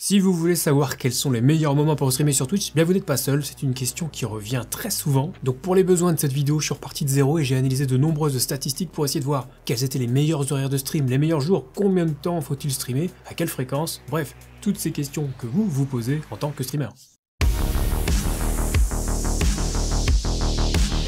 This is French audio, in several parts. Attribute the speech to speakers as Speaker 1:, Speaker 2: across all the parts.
Speaker 1: Si vous voulez savoir quels sont les meilleurs moments pour streamer sur Twitch, bien vous n'êtes pas seul, c'est une question qui revient très souvent. Donc pour les besoins de cette vidéo, je suis reparti de zéro et j'ai analysé de nombreuses statistiques pour essayer de voir quels étaient les meilleurs horaires de stream, les meilleurs jours, combien de temps faut-il streamer, à quelle fréquence, bref, toutes ces questions que vous vous posez en tant que streamer.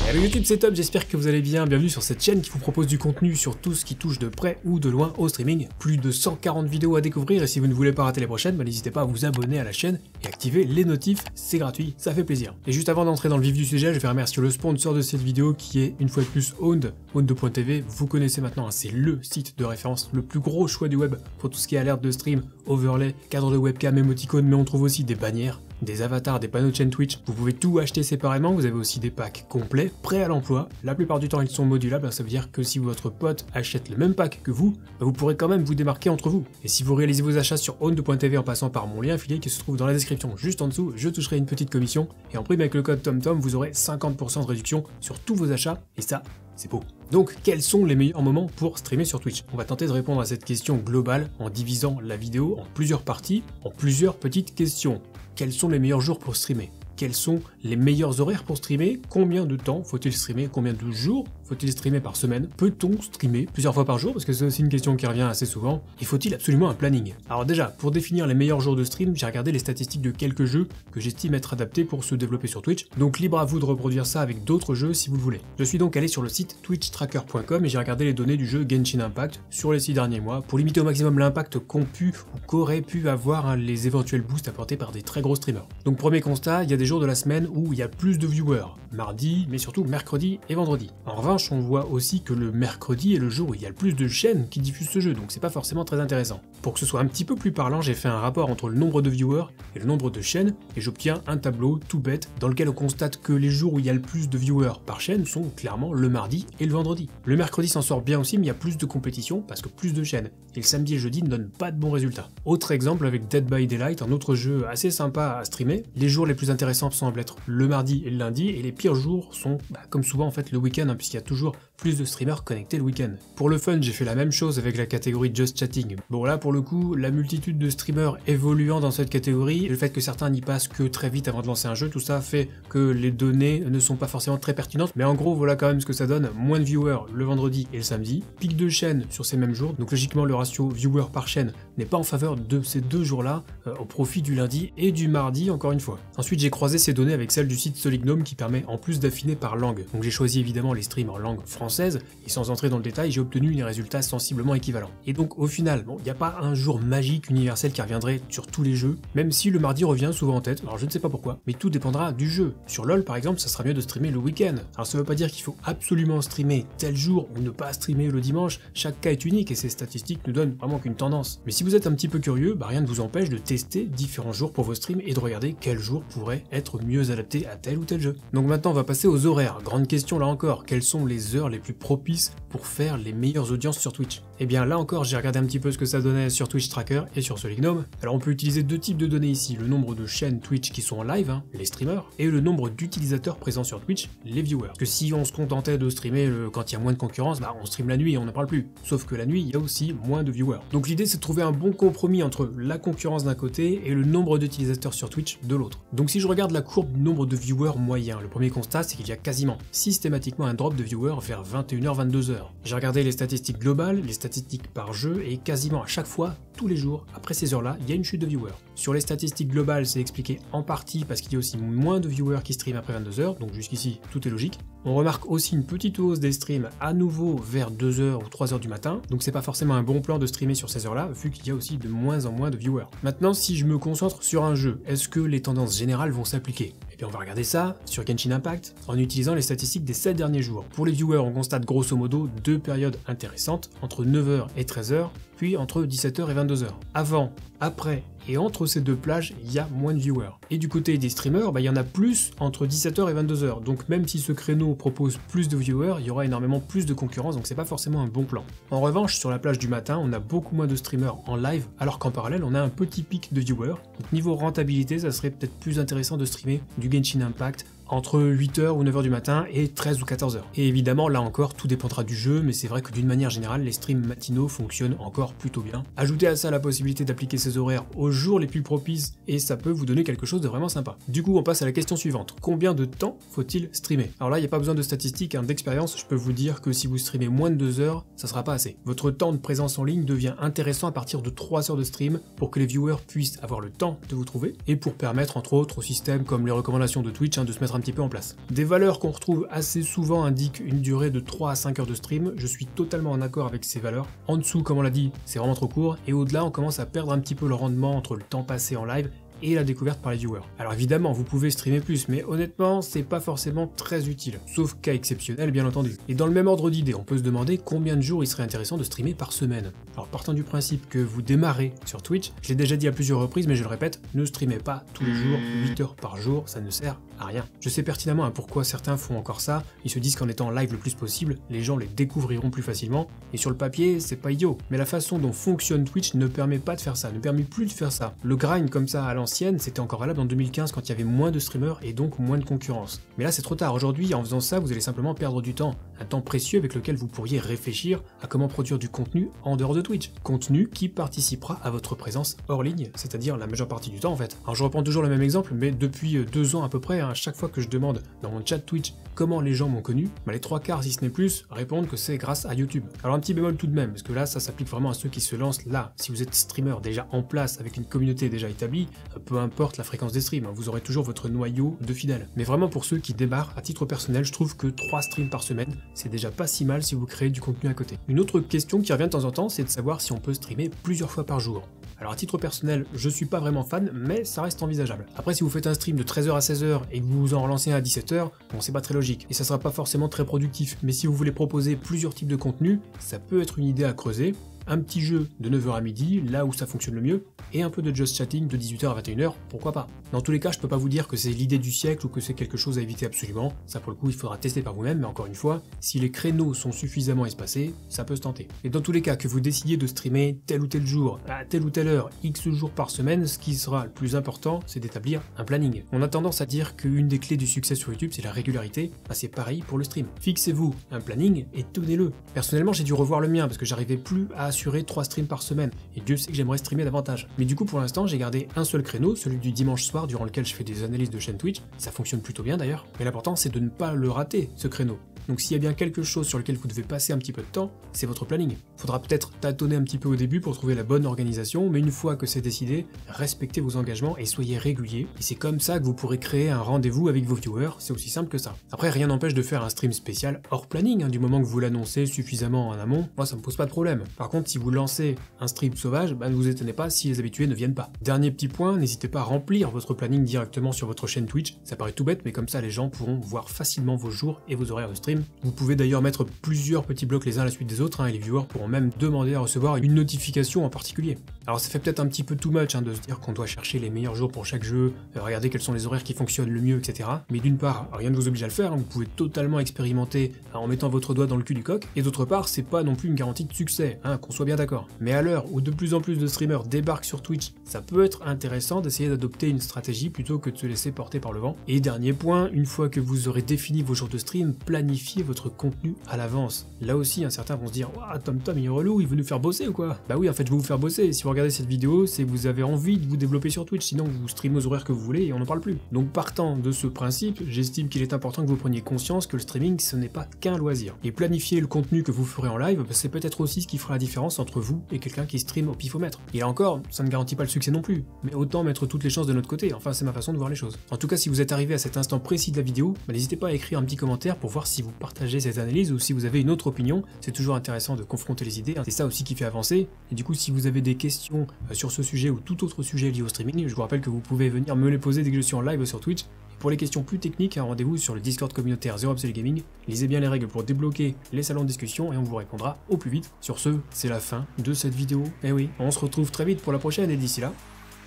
Speaker 1: Hello YouTube, c'est Top, j'espère que vous allez bien, bienvenue sur cette chaîne qui vous propose du contenu sur tout ce qui touche de près ou de loin au streaming. Plus de 140 vidéos à découvrir et si vous ne voulez pas rater les prochaines, n'hésitez pas à vous abonner à la chaîne et activer les notifs, c'est gratuit, ça fait plaisir. Et juste avant d'entrer dans le vif du sujet, je vais remercier le sponsor de cette vidéo qui est une fois de plus Owned, Owned.tv, vous connaissez maintenant, c'est le site de référence, le plus gros choix du web pour tout ce qui est alerte de stream, overlay, cadre de webcam, émoticône, mais on trouve aussi des bannières, des avatars, des panneaux de chaîne Twitch, vous pouvez tout acheter séparément, vous avez aussi des packs complets, prêts à l'emploi, la plupart du temps ils sont modulables, ça veut dire que si votre pote achète le même pack que vous, vous pourrez quand même vous démarquer entre vous. Et si vous réalisez vos achats sur owned.tv en passant par mon lien affilié qui se trouve dans la description juste en dessous, je toucherai une petite commission, et en prime avec le code TomTom, vous aurez 50% de réduction sur tous vos achats, et ça, c'est beau. Donc, quels sont les meilleurs moments pour streamer sur Twitch? On va tenter de répondre à cette question globale en divisant la vidéo en plusieurs parties, en plusieurs petites questions. Quels sont les meilleurs jours pour streamer? Quels sont les meilleurs horaires pour streamer? Combien de temps faut-il streamer? Combien de jours faut-il streamer par semaine? Peut-on streamer plusieurs fois par jour? Parce que c'est aussi une question qui revient assez souvent. Et faut-il absolument un planning? Alors déjà, pour définir les meilleurs jours de stream, j'ai regardé les statistiques de quelques jeux que j'estime être adaptés pour se développer sur Twitch. Donc libre à vous de reproduire ça avec d'autres jeux si vous le voulez. Je suis donc allé sur le site twitchtracker.com et j'ai regardé les données du jeu Genshin Impact sur les 6 derniers mois pour limiter au maximum l'impact qu'ont pu ou qu'auraient pu avoir les éventuels boosts apportés par des très gros streamers. Donc premier constat, il y a des jours de la semaine où il y a plus de viewers, mardi, mais surtout mercredi et vendredi. En revanche, on voit aussi que le mercredi est le jour où il y a le plus de chaînes qui diffusent ce jeu, donc c'est pas forcément très intéressant. Pour que ce soit un petit peu plus parlant, j'ai fait un rapport entre le nombre de viewers et le nombre de chaînes, et j'obtiens un tableau tout bête dans lequel on constate que les jours où il y a le plus de viewers par chaîne sont clairement le mardi et le vendredi. Le mercredi s'en sort bien aussi, mais il y a plus de compétition parce que plus de chaînes, et le samedi et le jeudi ne donnent pas de bons résultats. Autre exemple avec Dead by Daylight, un autre jeu assez sympa à streamer, les jours les plus intéressants semblent être le mardi et le lundi, et les pires jours sont, comme souvent en fait, le week-end, puisqu'il y a toujours plus de streamers connectés le week-end. Pour le fun, j'ai fait la même chose avec la catégorie Just Chatting. Bon là, pour le coup, la multitude de streamers évoluant dans cette catégorie, et le fait que certains n'y passent que très vite avant de lancer un jeu, tout ça fait que les données ne sont pas forcément très pertinentes, mais en gros, voilà quand même ce que ça donne. Moins de viewers le vendredi et le samedi, pic de chaîne sur ces mêmes jours, donc logiquement le ratio viewer par chaîne n'est pas en faveur de ces deux jours-là, au profit du lundi et du mardi, encore une fois. Ensuite, j'ai croisé ces données avec celles du site Solignome qui permet en plus d'affiner par langue. Donc j'ai choisi évidemment les streams en langue française, et sans entrer dans le détail, j'ai obtenu des résultats sensiblement équivalents. Et donc au final, bon, il n'y a pas un jour magique universel qui reviendrait sur tous les jeux, même si le mardi revient souvent en tête, alors je ne sais pas pourquoi, mais tout dépendra du jeu. Sur LoL par exemple, ça sera mieux de streamer le week-end. Alors ça veut pas dire qu'il faut absolument streamer tel jour ou ne pas streamer le dimanche, chaque cas est unique et ces statistiques ne donnent vraiment qu'une tendance. Mais si vous êtes un petit peu curieux, rien ne vous empêche de tester différents jours pour vos streams et de regarder quel jour pourrait être mieux adapté à tel ou tel jeu. Donc maintenant on va passer aux horaires. Grande question là encore, quelles sont les heures les plus propices pour faire les meilleures audiences sur Twitch? Et bien là encore j'ai regardé un petit peu ce que ça donnait sur Twitch Tracker et sur Solignome. Alors on peut utiliser deux types de données ici, le nombre de chaînes Twitch qui sont en live, les streamers, et le nombre d'utilisateurs présents sur Twitch, les viewers. Parce que si on se contentait de streamer quand il y a moins de concurrence, on stream la nuit et on n'en parle plus. Sauf que la nuit il y a aussi moins de viewers. Donc l'idée c'est de trouver un bon compromis entre la concurrence d'un côté et le nombre d'utilisateurs sur Twitch de l'autre. Donc si je regarde la courbe du nombre de viewers moyen, le premier constat c'est qu'il y a quasiment systématiquement un drop de viewers vers 21h-22h. J'ai regardé les statistiques globales, les statistiques par jeu, et quasiment à chaque fois, tous les jours, après ces heures-là, il y a une chute de viewers. Sur les statistiques globales, c'est expliqué en partie parce qu'il y a aussi moins de viewers qui streament après 22h, donc jusqu'ici, tout est logique. On remarque aussi une petite hausse des streams à nouveau vers 2h ou 3h du matin, donc c'est pas forcément un bon plan de streamer sur ces heures-là, vu qu'il y a aussi de moins en moins de viewers. Maintenant, si je me concentre sur un jeu, est-ce que les tendances générales vont s'appliquer? Et puis on va regarder ça sur Genshin Impact en utilisant les statistiques des 7 derniers jours. Pour les viewers, on constate grosso modo deux périodes intéressantes, entre 9h et 13h, puis entre 17h et 22h. Avant, après et entre ces deux plages, il y a moins de viewers. Et du côté des streamers, il y en a plus entre 17h et 22h, donc même si ce créneau propose plus de viewers, il y aura énormément plus de concurrence, donc c'est pas forcément un bon plan. En revanche, sur la plage du matin, on a beaucoup moins de streamers en live, alors qu'en parallèle, on a un petit pic de viewers. Donc niveau rentabilité, ça serait peut-être plus intéressant de streamer du Genshin Impact entre 8h ou 9h du matin et 13 ou 14h. Et évidemment, là encore, tout dépendra du jeu, mais c'est vrai que d'une manière générale, les streams matinaux fonctionnent encore plutôt bien. Ajoutez à ça la possibilité d'appliquer ces horaires aux jours les plus propices et ça peut vous donner quelque chose de vraiment sympa. Du coup, on passe à la question suivante. Combien de temps faut-il streamer? Alors là, il n'y a pas besoin de statistiques, hein, d'expérience, je peux vous dire que si vous streamez moins de 2 heures, ça sera pas assez. Votre temps de présence en ligne devient intéressant à partir de 3 heures de stream pour que les viewers puissent avoir le temps de vous trouver et pour permettre entre autres aux systèmes comme les recommandations de Twitch de se mettre un petit peu en place. Des valeurs qu'on retrouve assez souvent indiquent une durée de 3 à 5 heures de stream, je suis totalement en accord avec ces valeurs. En dessous, comme on l'a dit, c'est vraiment trop court et au-delà, on commence à perdre un petit peu le rendement entre le temps passé en live et la découverte par les viewers. Alors évidemment, vous pouvez streamer plus, mais honnêtement, c'est pas forcément très utile, sauf cas exceptionnel bien entendu. Et dans le même ordre d'idée, on peut se demander combien de jours il serait intéressant de streamer par semaine. Alors partant du principe que vous démarrez sur Twitch, je l'ai déjà dit à plusieurs reprises, mais je le répète, ne streamez pas tous les jours, 8 heures par jour, ça ne sert à rien. Je sais pertinemment pourquoi certains font encore ça, ils se disent qu'en étant en live le plus possible, les gens les découvriront plus facilement, et sur le papier, c'est pas idiot. Mais la façon dont fonctionne Twitch ne permet pas de faire ça, ne permet plus de faire ça. Le grind comme ça à l'ancienne, c'était encore valable en 2015 quand il y avait moins de streamers et donc moins de concurrence. Mais là c'est trop tard, aujourd'hui en faisant ça vous allez simplement perdre du temps, un temps précieux avec lequel vous pourriez réfléchir à comment produire du contenu en dehors de Twitch. Contenu qui participera à votre présence hors ligne, c'est-à-dire la majeure partie du temps en fait. Alors je reprends toujours le même exemple, mais depuis 2 ans à peu près, à chaque fois que je demande dans mon chat Twitch comment les gens m'ont connu, les 3/4 si ce n'est plus répondent que c'est grâce à YouTube. Alors un petit bémol tout de même, parce que là ça s'applique vraiment à ceux qui se lancent là. Si vous êtes streamer déjà en place avec une communauté déjà établie, peu importe la fréquence des streams, vous aurez toujours votre noyau de fidèles. Mais vraiment pour ceux qui démarrent, à titre personnel, je trouve que 3 streams par semaine, c'est déjà pas si mal si vous créez du contenu à côté. Une autre question qui revient de temps en temps, c'est de savoir si on peut streamer plusieurs fois par jour. Alors à titre personnel, je suis pas vraiment fan, mais ça reste envisageable. Après, si vous faites un stream de 13h à 16h et que vous vous en relancez un à 17h, bon c'est pas très logique, et ça sera pas forcément très productif, mais si vous voulez proposer plusieurs types de contenus, ça peut être une idée à creuser. Un petit jeu de 9h à midi, là où ça fonctionne le mieux, et un peu de just chatting de 18h à 21h, pourquoi pas. Dans tous les cas, je peux pas vous dire que c'est l'idée du siècle ou que c'est quelque chose à éviter absolument, ça pour le coup il faudra tester par vous-même, mais encore une fois, si les créneaux sont suffisamment espacés, ça peut se tenter. Et dans tous les cas, que vous décidiez de streamer tel ou tel jour, à telle ou telle heure, X jours par semaine, ce qui sera le plus important, c'est d'établir un planning. On a tendance à dire qu'une des clés du succès sur YouTube, c'est la régularité, c'est pareil pour le stream. Fixez-vous un planning et tenez-le. Personnellement, j'ai dû revoir le mien parce que j'arrivais plus à assurer 3 streams par semaine, et Dieu sait que j'aimerais streamer davantage. Mais du coup pour l'instant j'ai gardé un seul créneau, celui du dimanche soir durant lequel je fais des analyses de chaîne Twitch, ça fonctionne plutôt bien d'ailleurs, mais l'important c'est de ne pas le rater ce créneau. Donc s'il y a bien quelque chose sur lequel vous devez passer un petit peu de temps, c'est votre planning. Faudra peut-être tâtonner un petit peu au début pour trouver la bonne organisation, mais une fois que c'est décidé, respectez vos engagements et soyez réguliers, et c'est comme ça que vous pourrez créer un rendez-vous avec vos viewers, c'est aussi simple que ça. Après rien n'empêche de faire un stream spécial hors planning, du moment que vous l'annoncez suffisamment en amont, moi ça me pose pas de problème. Par contre si vous lancez un stream sauvage, ne vous étonnez pas si les habitués ne viennent pas. Dernier petit point, n'hésitez pas à remplir votre planning directement sur votre chaîne Twitch, ça paraît tout bête mais comme ça les gens pourront voir facilement vos jours et vos horaires de stream. Vous pouvez d'ailleurs mettre plusieurs petits blocs les uns à la suite des autres, et les viewers pourront même demander à recevoir une notification en particulier. Alors ça fait peut-être un petit peu too much de se dire qu'on doit chercher les meilleurs jours pour chaque jeu, regarder quels sont les horaires qui fonctionnent le mieux, etc. Mais d'une part, rien ne vous oblige à le faire, vous pouvez totalement expérimenter en mettant votre doigt dans le cul du coq, et d'autre part, c'est pas non plus une garantie de succès, qu'on soit bien d'accord. Mais à l'heure où de plus en plus de streamers débarquent sur Twitch, ça peut être intéressant d'essayer d'adopter une stratégie plutôt que de se laisser porter par le vent. Et dernier point, une fois que vous aurez défini vos jours de stream, planifiez votre contenu à l'avance. Là aussi, certains vont se dire « Ouah, TomTom il est relou, il veut nous faire bosser ou quoi ?» Bah oui, en fait, je vais vous faire bosser. Si vous regardez cette vidéo, c'est que vous avez envie de vous développer sur Twitch, sinon vous streamez aux horaires que vous voulez et on n'en parle plus. Donc partant de ce principe, j'estime qu'il est important que vous preniez conscience que le streaming, ce n'est pas qu'un loisir. Et planifier le contenu que vous ferez en live, c'est peut-être aussi ce qui fera la différence entre vous et quelqu'un qui stream au pifomètre. Et là encore, ça ne garantit pas le succès non plus, mais autant mettre toutes les chances de notre côté, enfin c'est ma façon de voir les choses. En tout cas, si vous êtes arrivé à cet instant précis de la vidéo, n'hésitez pas à écrire un petit commentaire pour voir si vous partagez cette analyse ou si vous avez une autre opinion, c'est toujours intéressant de confronter les idées, c'est ça aussi qui fait avancer. Et du coup, si vous avez des questions sur ce sujet ou tout autre sujet lié au streaming, je vous rappelle que vous pouvez venir me les poser dès que je suis en live sur Twitch. Pour les questions plus techniques, rendez-vous sur le Discord communautaire Zero Absolute Gaming. Lisez bien les règles pour débloquer les salons de discussion et on vous répondra au plus vite. Sur ce, c'est la fin de cette vidéo. Et oui, on se retrouve très vite pour la prochaine et d'ici là,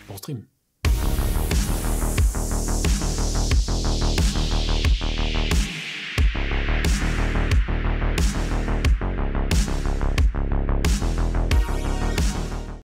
Speaker 1: bon stream.